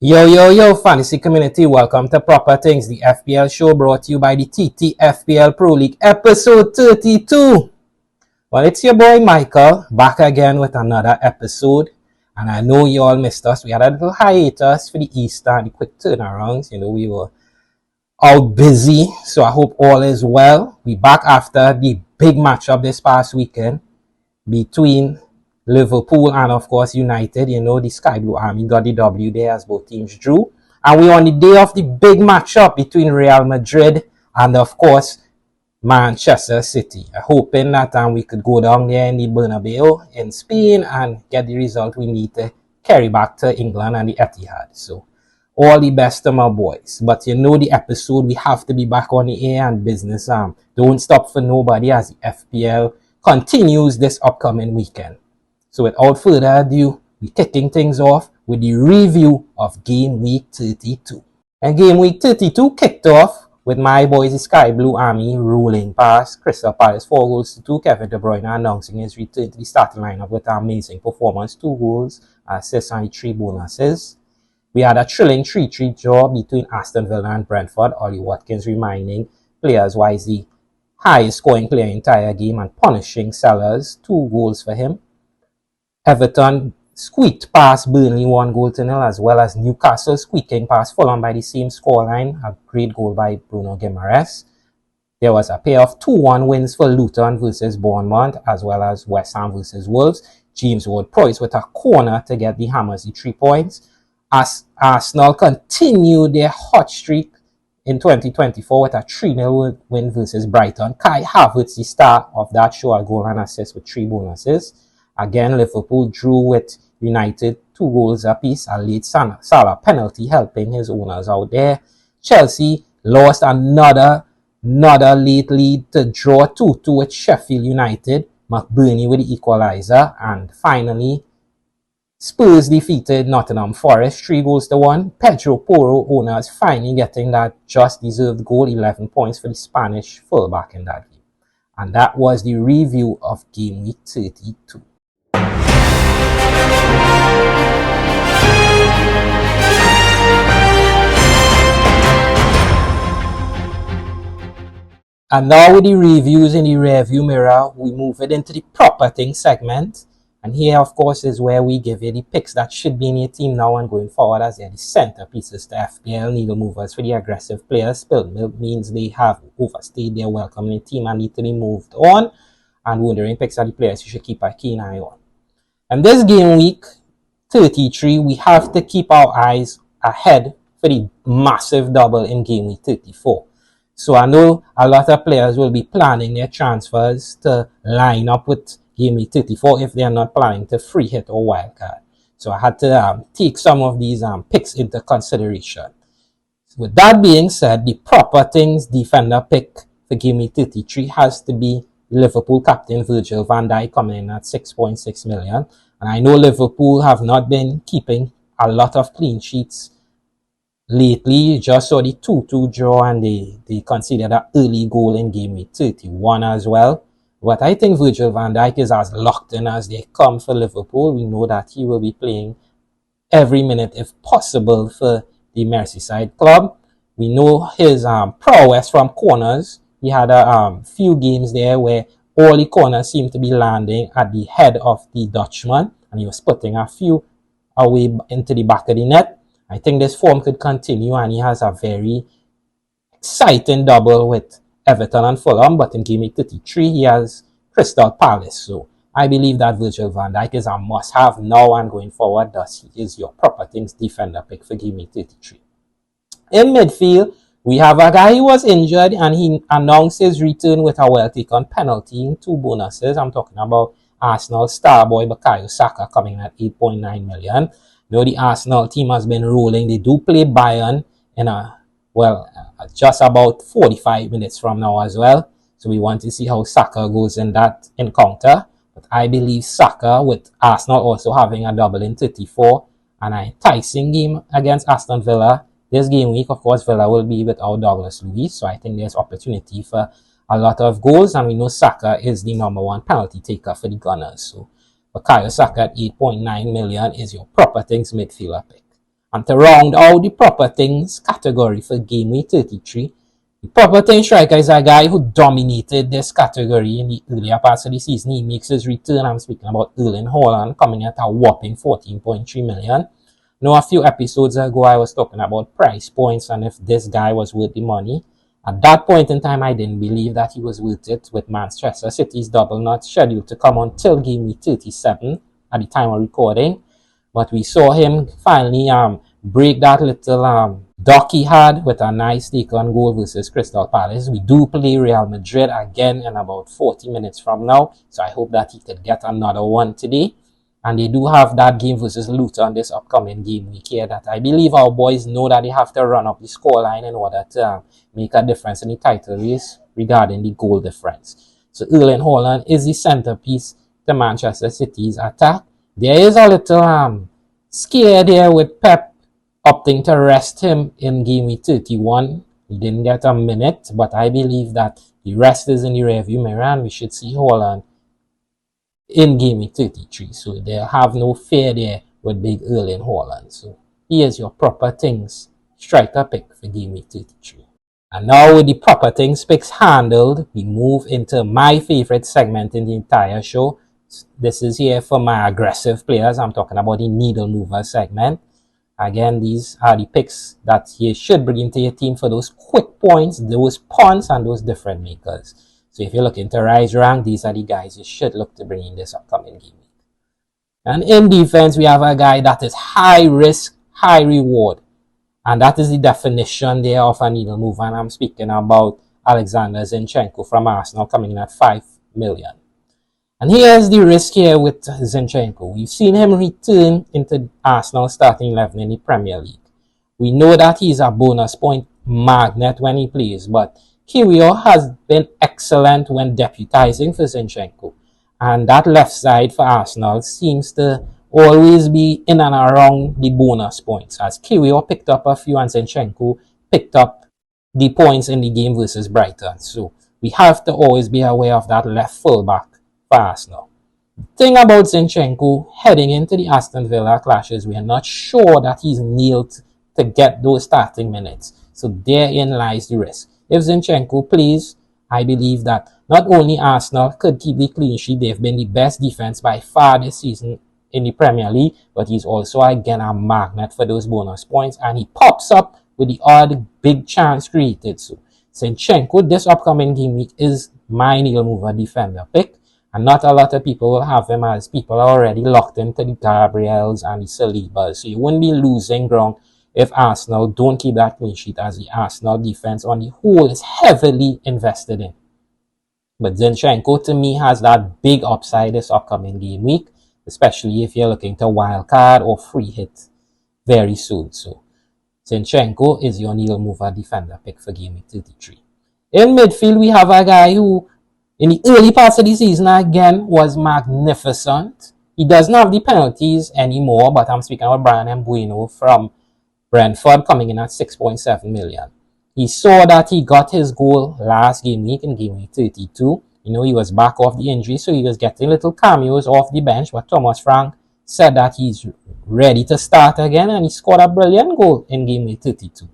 Yo, fantasy community, welcome to Proper Things, the FPL show brought to you by the TT FPL Pro League, episode 32. Well, it's your boy Michael, back again with another episode. And I know you all missed us. We had a little hiatus for the Easter and the quick turnarounds. We were out busy, so I hope all is well. We back after the big matchup this past weekend between Liverpool and of course United. The Sky Blue Army got the W there as both teams drew. And we're on the day of the big matchup between Real Madrid and of course Manchester City. Hoping that we could go down there in the Bernabeu in Spain and get the result we need to carry back to England and the Etihad. So all the best to my boys. But the episode, we have to be back on the air and business. Don't stop for nobody as the FPL continues this upcoming weekend. So without further ado, we're kicking things off with the review of Game Week 32. And Game Week 32 kicked off with my boys, the Sky Blue Army, rolling past Crystal Palace 4-2. Kevin De Bruyne announcing his return to the starting lineup with an amazing performance, 2 goals, assists and 3 bonuses. We had a thrilling 3-3 draw between Aston Villa and Brentford. Ollie Watkins reminding players why he's the highest scoring player in the entire game and punishing Sellers, 2 goals for him. Everton squeaked past Burnley 1-0, as well as Newcastle squeaking past Fulham by the same scoreline. A great goal by Bruno Guimaraes. There was a pair of 2-1 wins for Luton versus Bournemouth, as well as West Ham versus Wolves. James Ward-Prowse with a corner to get the Hammers the 3 points. As Arsenal continued their hot streak in 2024 with a 3-0 win versus Brighton. Kai Havertz, the star of that show, a goal and assist with 3 bonuses. Again, Liverpool drew with United 2 goals apiece. A late Salah penalty helping his owners out there. Chelsea lost another late lead to draw 2-2 with Sheffield United. McBurney with the equalizer. And finally, Spurs defeated Nottingham Forest 3-1. Pedro Porro owners finally getting that just deserved goal, 11 points for the Spanish fullback in that game. And that was the review of Game Week 32. And now with the reviews in the rearview mirror, we move it into the proper thing segment. And here, of course, is where we give you the picks that should be in your team now and going forward, as they're the centerpieces to FPL, needle movers for the aggressive players. Spilled milk means they have overstayed their welcome in the team and need to be moved on. And wondering picks are the players you should keep a keen eye on. And this Game Week 33, we have to keep our eyes ahead for the massive double in Game Week 34. So I know a lot of players will be planning their transfers to line up with Game Week 34 if they are not planning to free hit or wildcard. So I had to take some of these picks into consideration. With that being said, the proper things defender pick for Game Week 33 has to be Liverpool captain Virgil van Dijk, coming in at 6.6 million. And I know Liverpool have not been keeping a lot of clean sheets lately. You just saw the 2-2 draw and they conceded an early goal in Game Week 31 as well. But I think Virgil van Dijk is as locked in as they come for Liverpool. We know that he will be playing every minute if possible for the Merseyside club. We know his prowess from corners. He had a few games there where all the corners seemed to be landing at the head of the Dutchman, and he was putting a few away into the back of the net. I think this form could continue, and he has a very exciting double with Everton and Fulham, but in Game Week 33, he has Crystal Palace. So I believe that Virgil van Dijk is a must-have now and going forward. Thus, he is your proper things defender pick for Game Week 33. In midfield, we have a guy who was injured and he announced his return with a well-taken penalty in 2 bonuses. I'm talking about Arsenal star boy Bukayo Saka coming at 8.9 million. The Arsenal team has been rolling. They do play Bayern in just about 45 minutes from now as well. So we want to see how Saka goes in that encounter. But I believe Saka, with Arsenal also having a double in 34 and an enticing game against Aston Villa, this game week, of course, Villa will be without Douglas Luiz, so I think there's opportunity for a lot of goals, and we know Saka is the number 1 penalty taker for the Gunners. So Bukayo Saka at 8.9 million is your proper things midfielder pick. And to round out the proper things category for game week 33, the proper thing striker is a guy who dominated this category in the earlier parts of the season. He makes his return. I'm speaking about Erling Haaland, coming at a whopping 14.3 million. Now, a few episodes ago, I was talking about price points and if this guy was worth the money. At that point in time, I didn't believe that he was worth it, with Manchester City's double not scheduled to come until game week 37 at the time of recording. But we saw him finally break that little duck he had with a nice take-on goal versus Crystal Palace. We do play Real Madrid again in about 40 minutes from now, so I hope that he could get another one today. And they do have that game versus Luton this upcoming game week here that I believe our boys know that they have to run up the scoreline in order to make a difference in the title race regarding the goal difference. So Erling Haaland is the centerpiece to Manchester City's attack. There is a little scare there with Pep opting to rest him in game week 31. He didn't get a minute, but I believe that the rest is in the rearview mirror and we should see Haaland in game week 33. So they have no fear there with big Erling Haaland. So here's your proper things striker pick for game week 33. And now with the proper things picks handled, we move into my favorite segment in the entire show. This is here for my aggressive players. I'm talking about the needle mover segment. Again, these are the picks that you should bring into your team for those quick points, those punts, and those different makers. So if you're looking to rise rank, these are the guys you should look to bring in this upcoming game week. And in defense, we have a guy that is high risk, high reward. And that is the definition there of a needle mover. And I'm speaking about Alexander Zinchenko from Arsenal coming in at 5 million. And here's the risk here with Zinchenko. We've seen him return into Arsenal starting 11 in the Premier League. We know that he's a bonus point magnet when he plays, but Kiwior has been excellent when deputizing for Zinchenko. And that left side for Arsenal seems to always be in and around the bonus points, as Kiwior picked up a few and Zinchenko picked up the points in the game versus Brighton. So we have to always be aware of that left fullback for Arsenal. The thing about Zinchenko heading into the Aston Villa clashes, we are not sure that he's nailed to get those starting minutes. So therein lies the risk. If Zinchenko plays, I believe that not only Arsenal could keep the clean sheet, they've been the best defense by far this season in the Premier League, but he's also again a magnet for those bonus points, and he pops up with the odd big chance created. So Zinchenko this upcoming game week is my needle mover defender pick, and not a lot of people will have him, as people are already locked into the Gabriels and the Salibas. So you wouldn't be losing ground if Arsenal don't keep that clean sheet, as the Arsenal defense on the whole is heavily invested in. But Zinchenko to me has that big upside this upcoming game week, especially if you're looking to wildcard or free hit very soon. So Zinchenko is your needle mover defender pick for game week 33. In midfield, we have a guy who in the early parts of the season again was magnificent. He doesn't have the penalties anymore, but I'm speaking about Bryan Mbeumo from Brentford coming in at 6.7 million. He saw that he got his goal last game week in game week 32. You know, he was back off the injury, so he was getting little cameos off the bench. But Thomas Frank said that he's ready to start again, and he scored a brilliant goal in game week 32.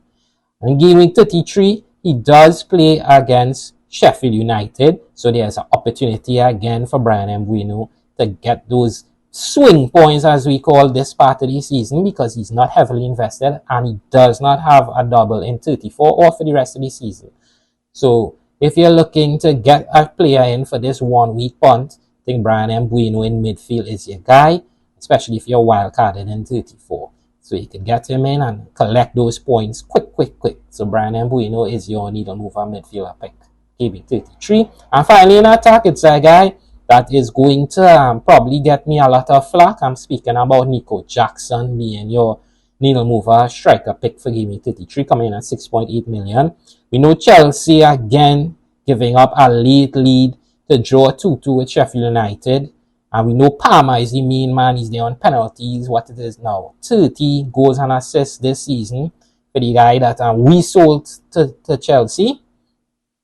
And in game week 33, he does play against Sheffield United, so there's an opportunity again for Bryan Mbeumo to get those swing points, as we call this part of the season, because he's not heavily invested and he does not have a double in 34 or for the rest of the season. So if you're looking to get a player in for this 1 week punt, I think Bryan Mbeumo in midfield is your guy, especially if you're wildcarded in 34. So you can get him in and collect those points quick. So Bryan Mbeumo is your needle mover midfielder pick, KB 33. And finally in attack, it's a guy that is going to probably get me a lot of flack. I'm speaking about Nico Jackson being your needle mover striker pick for game 33, coming in at 6.8 million. We know Chelsea again giving up a late lead to draw 2-2 with Sheffield United. And we know Palmer is the main man. He's there on penalties. What it is now, 30 goals and assists this season for the guy that we sold to Chelsea.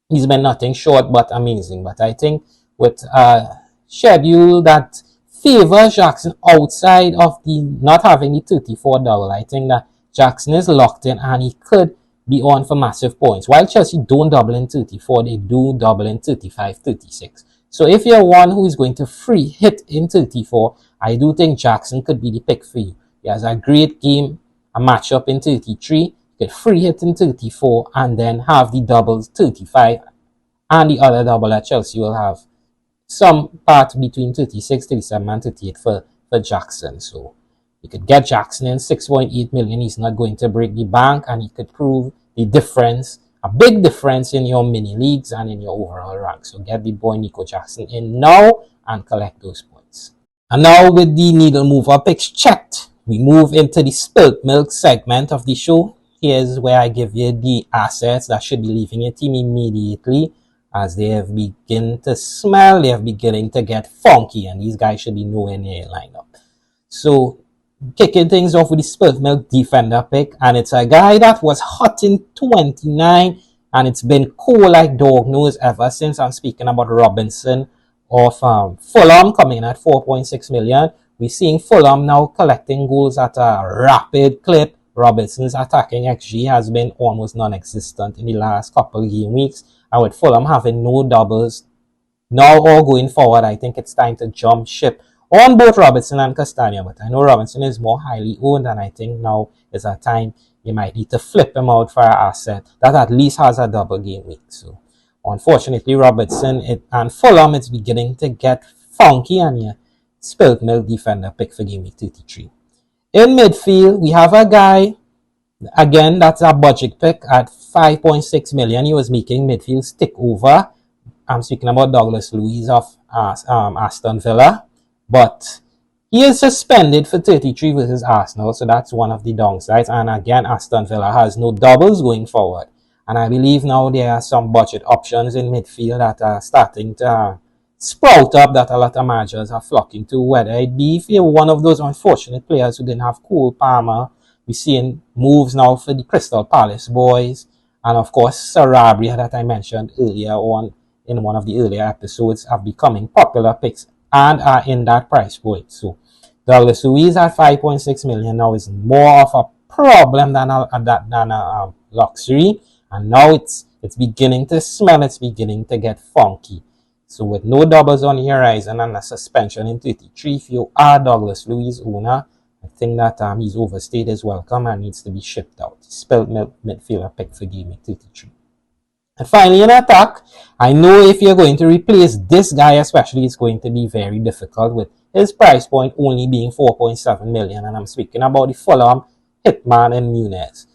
He's been nothing short but amazing. But I think with a schedule that favors Jackson outside of the not having the 34 double, I think that Jackson is locked in and he could be on for massive points. While Chelsea don't double in 34, they do double in 35, 36. So if you're one who is going to free hit in 34, I do think Jackson could be the pick for you. He has a great game, a matchup in 33. You could free hit in 34 and then have the doubles 35 and the other double that Chelsea will have. Some part between 36, 37 and 38 for Jackson. So you could get Jackson in 6.8 million. He's not going to break the bank and he could prove the difference, a big difference in your mini leagues and in your overall rank. So get the boy Nico Jackson in now and collect those points. And now with the needle mover picks checked, we move into the spilt milk segment of the show. Here's where I give you the assets that should be leaving your team immediately, as they have begun to smell, they have beginning to get funky, and these guys should be nowhere near your lineup. So kicking things off with the spilt milk defender pick, and it's a guy that was hot in 29 and it's been cool like dog nose ever since. I'm speaking about Robinson of Fulham, coming in at 4.6 million. We're seeing Fulham now collecting goals at a rapid clip. Robinson's attacking XG has been almost non-existent in the last couple of game weeks, and with Fulham having no doubles now or going forward, I think it's time to jump ship on both Robinson and Castagna. But I know Robinson is more highly owned, and I think now is a time you might need to flip him out for an asset that at least has a double game week. So unfortunately, Robertson and Fulham, it's beginning to get funky, and you spilt milk defender pick for game week 33. In midfield, we have a guy, again, that's a budget pick at 5.6 million. He was making midfield stick over. I'm speaking about Douglas Luiz of Aston Villa, but he is suspended for 33 versus Arsenal, so that's one of the downsides. And again, Aston Villa has no doubles going forward. And I believe now there are some budget options in midfield that are starting to sprout up that a lot of managers are flocking to, whether it be if you're one of those unfortunate players who didn't have Cole Palmer. We're seeing moves now for the Crystal Palace boys, and of course Sarabia that I mentioned earlier on in one of the earlier episodes are becoming popular picks and are in that price point. So Douglas Luiz at 5.6 million now is more of a problem than a luxury, and now it's beginning to smell, it's beginning to get funky. So with no doubles on the horizon and a suspension in 33, if you are Douglas Luiz owner, I think that he's overstayed his welcome and needs to be shipped out. Spilt midfielder pick for game week 33. And finally, in attack, I know if you're going to replace this guy especially, it's going to be very difficult with his price point only being 4.7 million. And I'm speaking about the Fulham hitman and Nunez.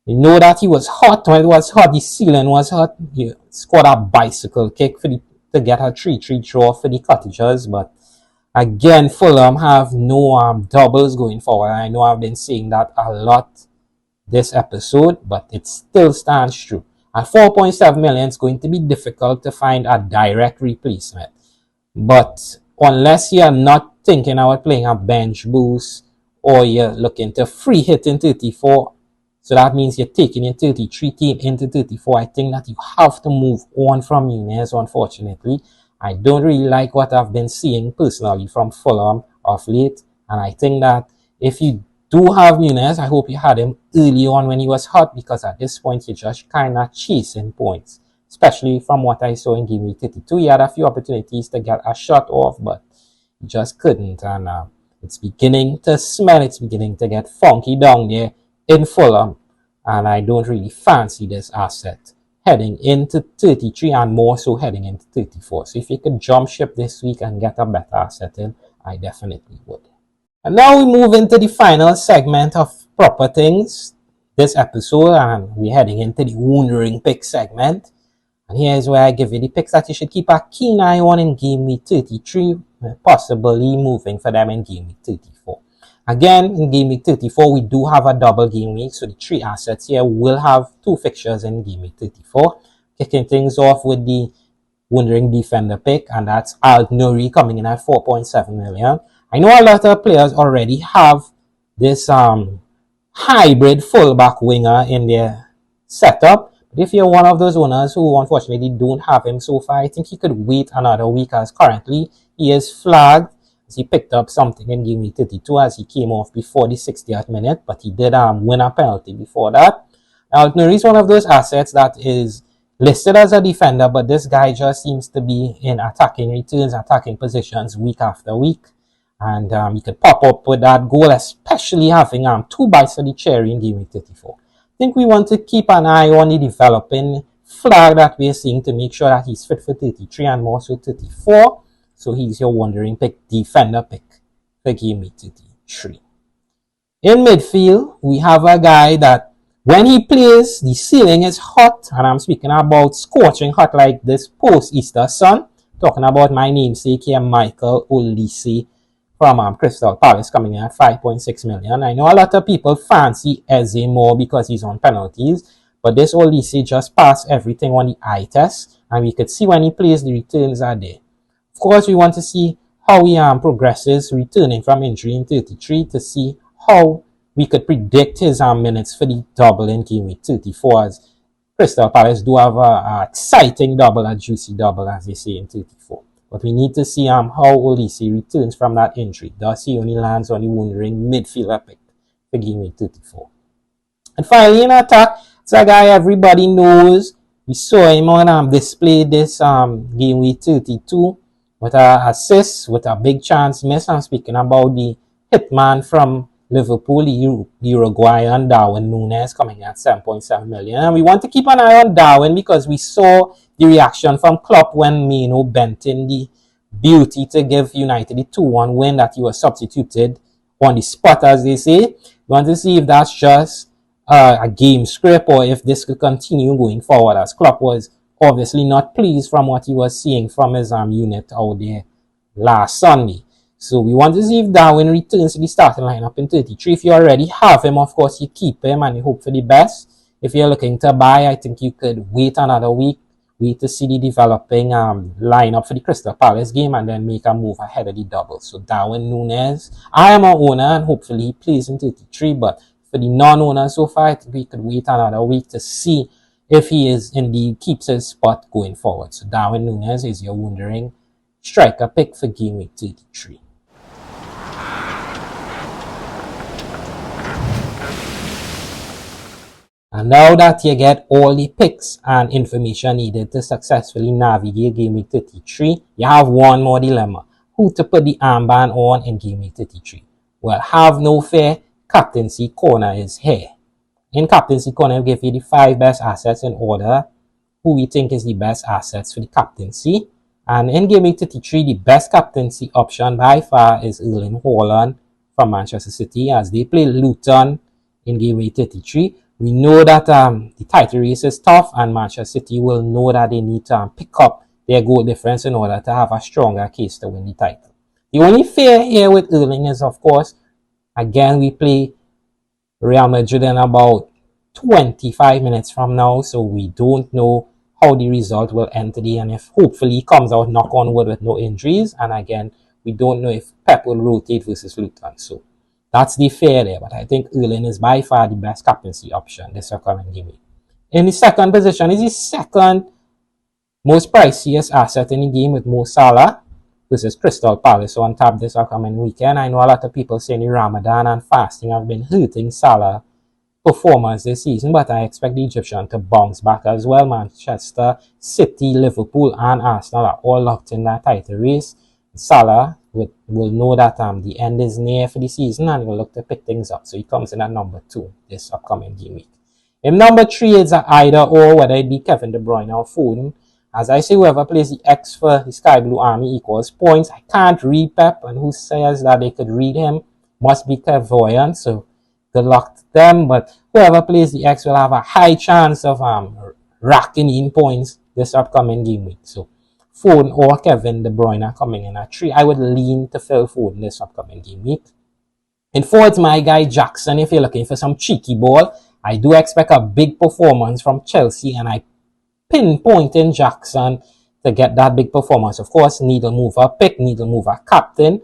You know that he was hot when it was hot. The ceiling was hot. He scored a bicycle kick to get a 3-3 draw for the Cottagers. But again, Fulham have no doubles going forward. I know I've been saying that a lot this episode, but it still stands true. At 4.7 million, it's going to be difficult to find a direct replacement. But unless you're not thinking about playing a bench boost, or you're looking to free hit in 34, so that means you're taking your 33 team into 34, I think that you have to move on from Nunez, unfortunately. I don't really like what I've been seeing personally from Fulham of late, and I think that if you do have Nunez, I hope you had him early on when he was hot, because at this point you're just kind of chasing points, especially from what I saw in game week 32. He had a few opportunities to get a shot off, but he just couldn't, and it's beginning to smell, it's beginning to get funky down there in Fulham, and I don't really fancy this asset heading into 33 and more so heading into 34. So if you could jump ship this week and get a better asset in, I definitely would. And now we move into the final segment of Proper Things this episode, and we're heading into the Wondering Pick segment. And here's where I give you the picks that you should keep a keen eye on in game week 33, possibly moving for them in game week 34. Again, in game week 34, we do have a double game week, so the three assets here will have two fixtures in game week 34. Kicking things off with the Wondering Defender pick, and that's Al Nuri coming in at 4.7 million. I know a lot of players already have this hybrid fullback winger in their setup, but if you're one of those owners who unfortunately don't have him so far, I think he could wait another week, as currently he is flagged he picked up something in game week 32 as he came off before the 60th minute, but he did win a penalty before that. Now, Nuri is one of those assets that is listed as a defender, but this guy just seems to be in attacking returns, attacking positions week after week. And he could pop up with that goal, especially having 2 bites of the cherry in game week 34. I think we want to keep an eye on the developing flag that we're seeing to make sure that he's fit for 33 and more so 34. So he's your wondering pick, defender pick for game week 33. In midfield, we have a guy that when he plays, the ceiling is hot, and I'm speaking about scorching hot like this post-Easter sun. Talking about my namesake here, Michael Olise from Crystal Palace, coming in at 5.6 million. I know a lot of people fancy Eze more because he's on penalties, but this Olise just passed everything on the eye test, and we could see when he plays, the returns are there. Of course, we want to see how he progresses returning from injury in 33 to see how we could predict his minutes for the double in game week 34, as Crystal Palace do have a exciting double, a juicy double, as they say in 34. But we need to see how Olise returns from that injury. Thus, he only lands on the wondering midfielder pick for game week 34. And finally, in attack, it's a guy everybody knows. We saw him on display this game week 32 with an assist, with a big chance miss. I'm speaking about the hitman from Liverpool, the Uruguayan Darwin Núñez, coming at 7.7 million. And we want to keep an eye on Darwin because we saw the reaction from Klopp when Mino bent in the beauty to give United the 2-1 win, that he was substituted on the spot, as they say. We want to see if that's just a game script or if this could continue going forward, as Klopp was obviously not pleased from what he was seeing from his unit out there last Sunday. So we want to see if Darwin returns to the starting lineup in 33. If you already have him, of course, you keep him and you hope for the best. If you're looking to buy, I think you could wait another week, wait to see the developing lineup for the Crystal Palace game, and then make a move ahead of the double. So Darwin Núñez, I am an owner, and hopefully he plays in 33. But for the non-owners so far, I think we could wait another week to see if he is indeed keeps his spot going forward. So Darwin Núñez is your wondering striker pick for game week 33. And now that you get all the picks and information needed to successfully navigate game week 33, you have one more dilemma: who to put the armband on in game week 33. Well, have no fear, Captaincy Corner is here. In Captaincy Corner, we give you the 5 best assets in order, who we think is the best assets for the captaincy. And in game week 33, the best captaincy option by far is Erling Haaland from Manchester City, as they play Luton in game week 33. We know that the title race is tough, and Manchester City will know that they need to pick up their goal difference in order to have a stronger case to win the title. The only fear here with Erling is, of course, again, we play Real Madrid in about 25 minutes from now, so we don't know how the result will end today, and if hopefully he comes out, knock on wood, with no injuries. And again, we don't know if Pep will rotate versus Luton. So that's the fear there, but I think Erling is by far the best captaincy option this upcoming game. In the second position is the second most priciest asset in the game, with Mo Salah versus Crystal Palace on tap this upcoming weekend. I know a lot of people saying the Ramadan and fasting have been hurting Salah performance this season, but I expect the Egyptian to bounce back as well. Manchester City, Liverpool and Arsenal are all locked in that title race. Salah will know that the end is near for the season, and will look to pick things up. So he comes in at number 2 this upcoming game week. In number 3, it's an either or, whether it be Kevin De Bruyne or Foden. As I say, whoever plays the X for the Sky Blue Army equals points. I can't read Pep, and who says that they could read him must be clairvoyant, so good luck to them. But whoever plays the X will have a high chance of racking in points this upcoming game week. So Foden or Kevin De Bruyne are coming in at 3. I would lean to Phil Foden this upcoming game week. In 4, it's my guy Jackson. If you're looking for some cheeky ball, I do expect a big performance from Chelsea, and I pinpoint in Jackson to get that big performance. Of course, needle mover pick, needle mover captain.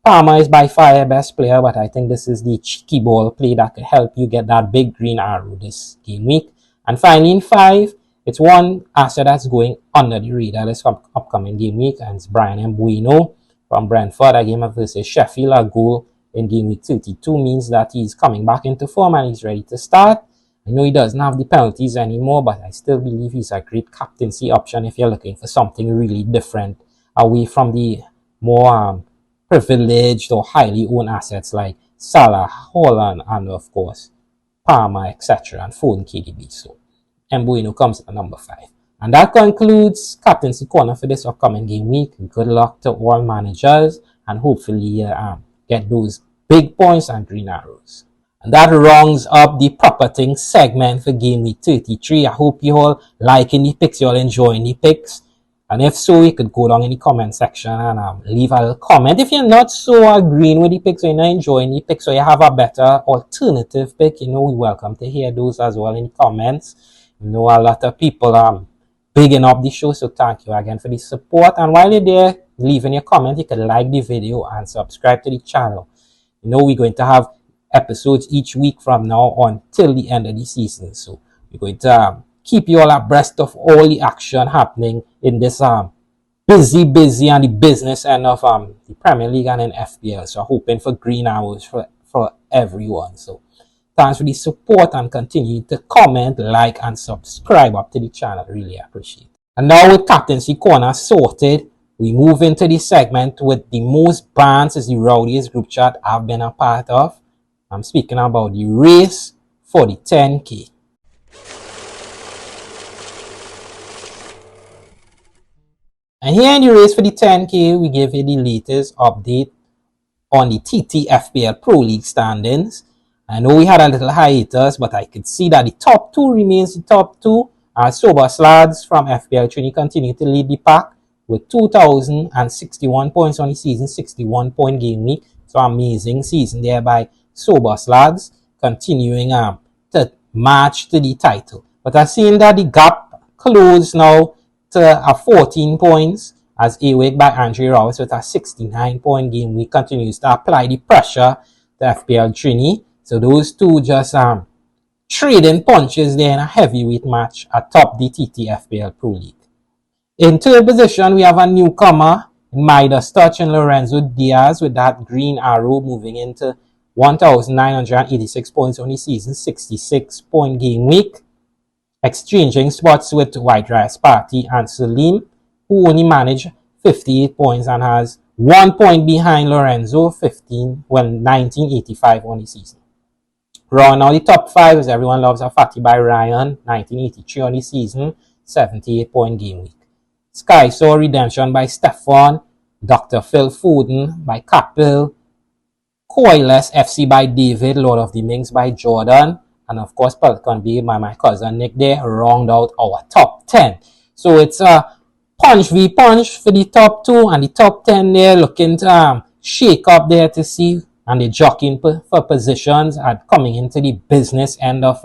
Palmer is by far your best player, but I think this is the cheeky ball play that could help you get that big green arrow this game week. And finally, in 5, it's one asset that's going under the radar this upcoming game week, and it's Brian Mbeumo from Brentford. A game versus Sheffield, a goal in game week 32 means that he's coming back into form and he's ready to start. I know he doesn't have the penalties anymore, but I still believe he's a great captaincy option if you're looking for something really different away from the more privileged or highly owned assets like Salah, Haaland, and of course Palmer, etc. and Foden KDB. So Mbuino comes at number 5. And that concludes Captaincy Corner for this upcoming game week. Good luck to all managers, and hopefully get those big points and green arrows. And that rounds up the Proper Things segment for game week 33. I hope you all liking the picks, you all enjoying the picks. And if so, you could go down in the comment section and leave a little comment. If you're not so agreeing with the picks, or you're not enjoying the picks, or you have a better alternative pick, we're welcome to hear those as well in the comments. A lot of people bigging up the show, so thank you again for the support. And while you're there, leaving your comment, you can like the video and subscribe to the channel. We're going to have episodes each week from now on till the end of the season. So we're going to keep you all abreast of all the action happening in this busy and the business end of the Premier League and in FPL. So hoping for green hours for everyone. So thanks for the support, and continue to comment, like, and subscribe up to the channel. Really appreciate it. And now with Captaincy Corner sorted, we move into the segment with the most bans as the rowdiest group chat I've been a part of. I'm speaking about the race for the 10K. And here in the race for the 10K, we give you the latest update on the TT FPL Pro League standings. I know we had a little hiatus, but I could see that the top 2 remains the top 2. Sober Slads from FPL Trini continue to lead the pack with 2,061 points on the season, 61-point game week. So amazing season there by Sober Slads, continuing to march to the title. But I've seen that the gap closed now to 14 points as A-Wig by Andre Rouse with a 69-point game week continues to apply the pressure to FPL Trini. So those two just trading punches there in a heavyweight match atop the TT FPL Pro League. In third position, we have a newcomer, Midas Touch and Lorenzo Diaz, with that green arrow moving into 1,986 points on the season, 66-point game week. Exchanging spots with White Rice Party and Salim, who only managed 58 points and has 1 point behind Lorenzo, 1985 on the season. Round out the top 5 as everyone loves a fatty by Ryan, 1983 on the season, 78-point game week. Sky Saw Redemption by Stefan, Dr. Phil Foden by Kapil, Coilless FC by David, Lord of the Minks by Jordan, and of course Pelican B by my cousin Nick there, round out our top 10. So it's a punch v punch for the top 2, and the top 10 there looking to shake up there to see, and they're jockeying for positions at coming into the business end of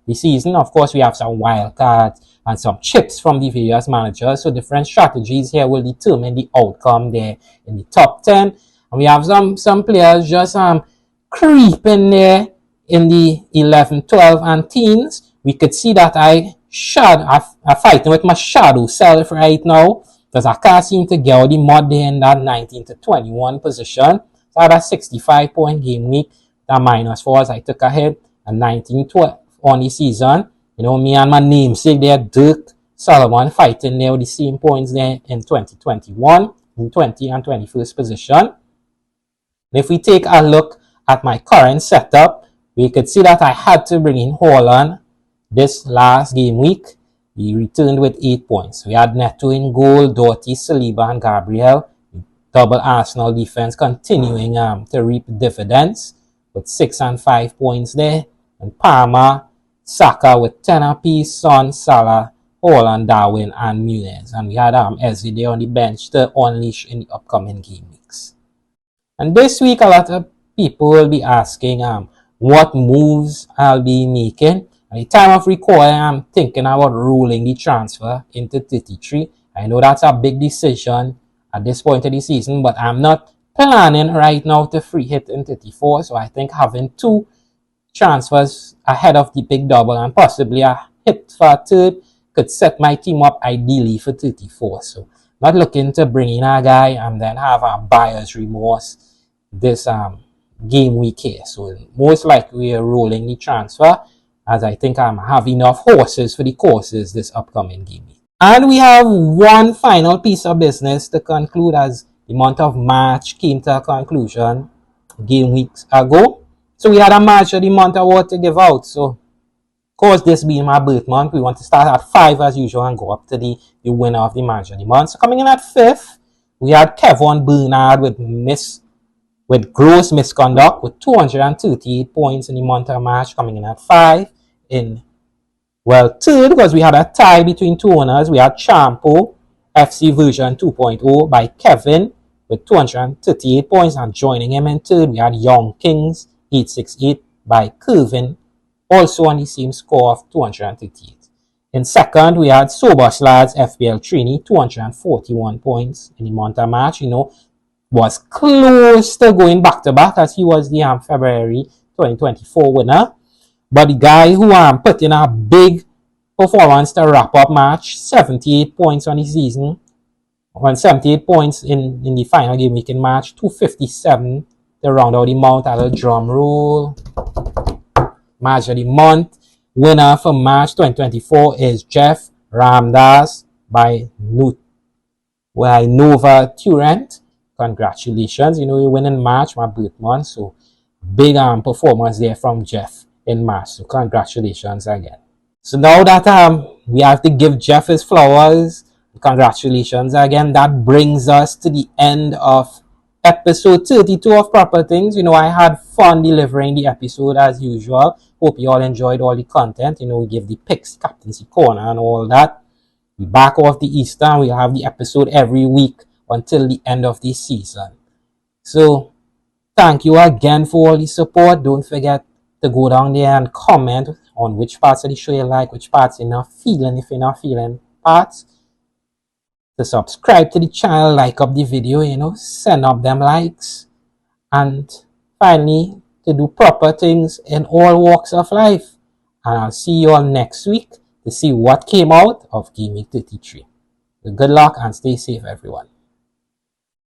the season. Of course, we have some wild cards and some chips from the various managers. So different strategies here will determine the outcome there in the top 10. And we have some players just creeping there in the 11, 12, and teens. We could see that I'm fighting with my shadow self right now, because I can't seem to get out the mud there in that 19 to 21 position. So I had a 65-point game week, that -4 as I took ahead, and 19-12 on the season. Me and my namesake there, Dirk Solomon, fighting there with the same points there in 2021, in 20 and 21st position. And if we take a look at my current setup, we could see that I had to bring in Haaland this last game week. He returned with 8 points. We had Neto in goal, Doughty, Saliba, and Gabriel. Double Arsenal defense continuing to reap dividends with 6 and 5 points there. And Palmer, Saka with 10 apiece, Son, Salah, Haaland, Darwin, and Muniz. And we had Ezri there on the bench to unleash in the upcoming game weeks. And this week, a lot of people will be asking what moves I'll be making. At the time of recording, I'm thinking about rolling the transfer into 33. I know that's a big decision at this point of the season, but I'm not planning right now to free hit in 34. So I think having 2 transfers ahead of the big double and possibly a hit for a third could set my team up ideally for 34. So not looking to bring in a guy and then have a buyer's remorse this game week here. So most likely we are rolling the transfer, as I think I have enough horses for the courses this upcoming game week. And we have one final piece of business to conclude, as the month of March came to a conclusion game weeks ago. So we had a match of the month award to give out. So of course, this being my birth month, we want to start at 5 as usual and go up to the winner of the match of the month. So coming in at 5th, we had Kevin Bernard with gross misconduct with 238 points in the month of March, coming in at 5. Third, because we had a tie between two owners, we had Champo FC version 2.0 by Kevin with 238 points, and joining him in third, we had Young Kings 868 by Kevin, also on the same score of 238. In second, we had Sober Slads FPL Trini, 241 points in the month of March. Was close to going back-to-back, as he was the February 2024 winner. But the guy who put in a big performance to wrap up March, 78 points on the season, 78 points in the final game week in March, 257 to round out the month. At a drum roll. Match of the month winner for March 2024 is Jeff Ramdas by Nova Turent. Congratulations, you win in March, my birth month. So big performance there from Jeff in March. So congratulations again. So now that we have to give Jeff his flowers, congratulations again. That brings us to the end of episode 32 of Proper Things. I had fun delivering the episode as usual. Hope you all enjoyed all the content. We give the picks, captaincy corner and all that. We back off the Easter and we'll have the episode every week until the end of the season. So thank you again for all the support. Don't forget to go down there and comment on which parts of the show you like, which parts you're not feeling, if you're not feeling parts. To subscribe to the channel, like up the video, send up them likes. And finally, to do proper things in all walks of life. And I'll see you all next week to see what came out of Game Week 33. Good luck and stay safe, everyone.